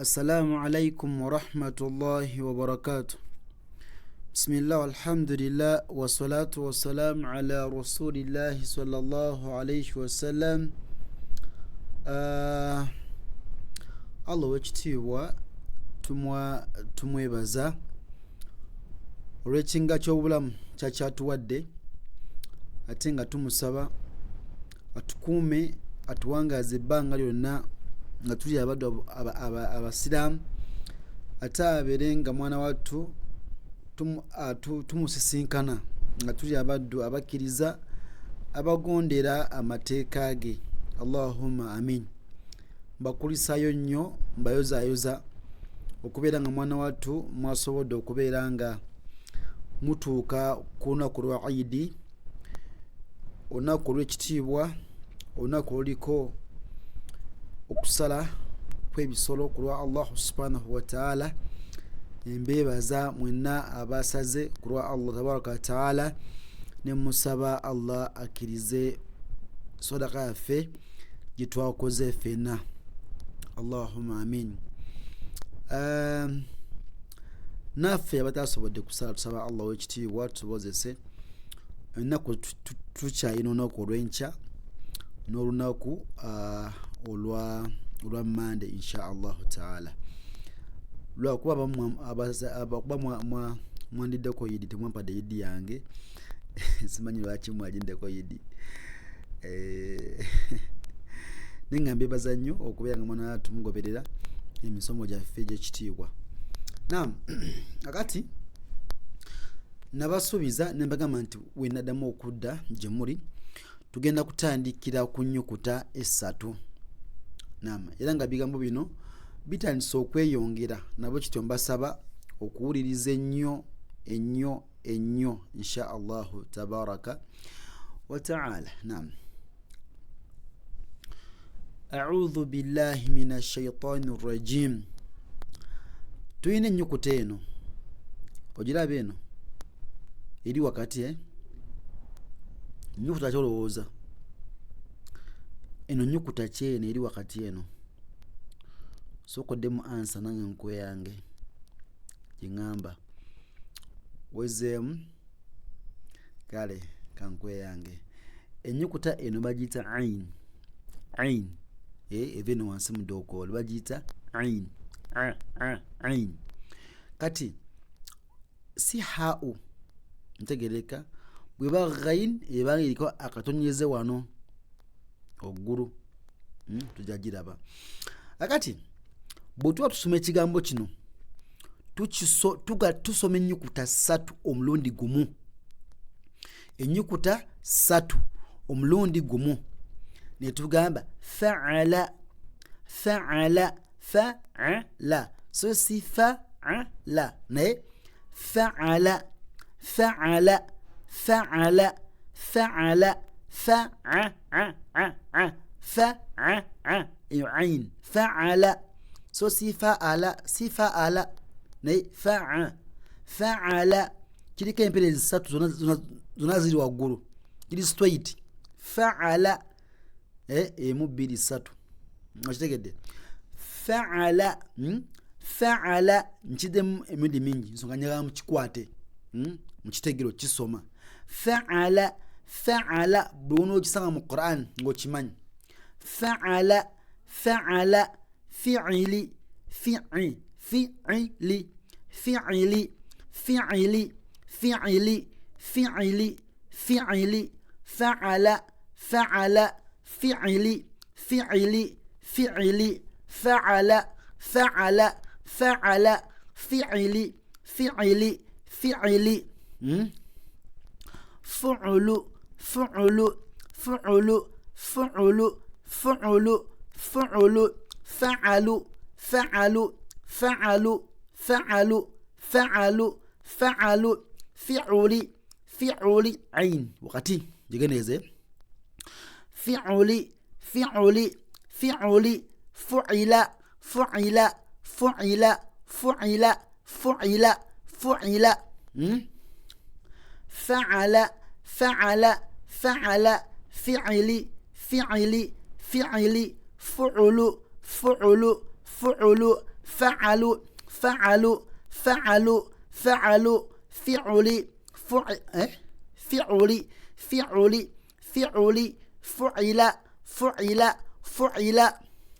السلام عليكم ورحمة الله وبركاته. بسم الله والحمد لله والصلاة والسلام على رسول الله صلى الله عليه وسلم. Allah wekitiibwa tumwebaza olw'ekinga ky'obulamu kyakyatuwadde, ate nga tumusaba atukuume atuwangaaza ebbanga lyonna nga tuli abaddu abasiraamu, ate abeere nga mwana wattu tumusisinkana nga tuli abaddu abakkiriza abagondera amateeka ge. Allahumma amin. Mbakulisaayo nnyo, mbayozaayoza okubeera nga mwana wattu mwasobodde okubeera nga mutuuka ku lunaku lwa Eid, olunaku olw'ekitiibwa, olunaku oluliko okusala kw'ebisolo ku lwa Allah subhanahu wa ta'ala. Mbeebaza mwenna abasaze ku lwa Allah tabaraka wa ta'ala, ne musaba Allah akkirize sadaka yaffe gye twakoze ffenna. Allahumma amin. Naffe abatasobodde kusala tusaba Allah w'ekitiibwa tusobozese ennaku tukyayina olunaku olw'enkya n'olunaku olwa Monday insha Allahu ta'ala. Lwakuba mwandiddeko Eid temwampadde Eid yange simanyi lwaki mwaginddeko Eid. Nenga mbeebaza nnyo okubeera nga mwana tumugoberera emisomo gyaffe egy'ekitiibwa. Naam, akati nabasuubiza ne mbagamba nti we naddamu okudda gye muli tugenda kutandikira ku nnyukuta essatu. Naam, era nga bigambo bino bitandise okweyongera, nabo kityo mbasaba okuwuliriza ennyo insha Allahu tabaraka wa ta'ala. Naam. A'udhu billahi minash shaitani rrajim. Tuyina ennyukuta eno, ogiraba eno eri wakati ennyukuta kyolowooza eno nnyukuta kyeno eri wakati eno, sokoddemu ansa nange nkwe yange giŋŋamba wezeemu kale kankwe yange. Ennyukuta eno bagiyita ain eva eno wansi mu ddookoolo bagiyita ain. Kati si hau ntegereka, bweba ghain eba eriko akatonyeze wano oggulu, tujja giraba. Akati bw'otuba tusoma ekigambo kino tusoma ennyukuta ssatu omulundi gumu, ennyukuta ssatu omulundi gumu, ne tugamba fa'ala. So si fa'ala naye fa'ala iyo ain fa'ala. So si fa'ala naye fa'ala kiriko empeerezi ssatu zonna ziri waggulu, kiri straight. Fa'ala emu bbiri ssatu, okitegedde. Fa'ala nkiddemu emirundi mingi nsonga njagala mukikwate mukitegero kisoma. Fa'ala buli onookisanga mu Quran ng'okimanyi. Fa'ala fi'ili fa'ala fi'ili fa'alu ain wakati jigeneze fi'uli fu'ila fa'ala fi'ili fu'ulu فعلوا فعلوا فعلوا فعلوا فعلي فعلي فعلي فعلي فعل فعل فعل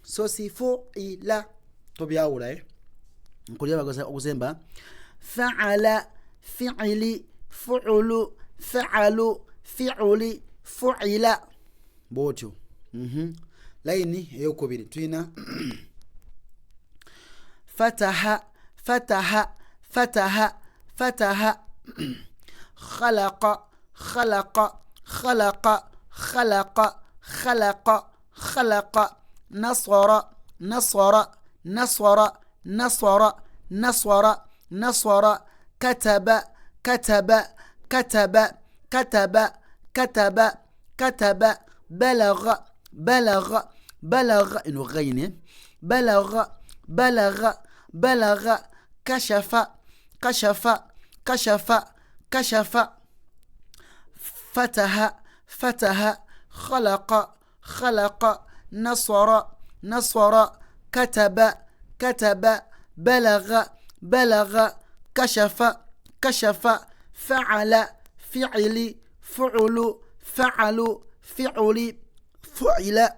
sosi فعل tobyawula nkulya okuzemba fa'ala fi'li fu'lu fa'alu fi'li fu'ila botyo laini eyokubiri tuyina fataha fataha fataha fataha خلق خلق خلق خلق خلق خلق نصر نصر نصر نصر نصر نصر كتب كتب كتب كتب كتب كتب بلغ بلغ بلغ إنه غين بلغ بلغ بلغ كشف كشف كشف كشف فتح فتح خلق خلق نصر نصر كتب كتب بلغ بلغ كشف كشف فعل فعل فعل فعل فعل فعل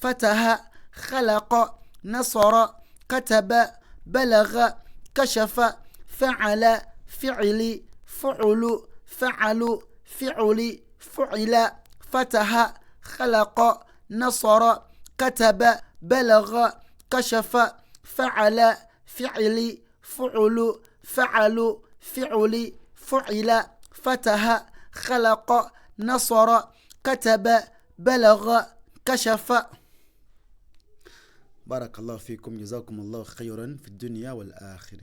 فتح خلق نصر كتب بلغ كشف فعل فعل فعل فعل فعل فعل فتح خلق نصر كتب بلغ كشف فعل فعل فعل فعل فعل فعل فتح خلق نصر كتب بلغ كشف. بارك الله فيكم، جزاكم الله خيرا في الدنيا والآخرة.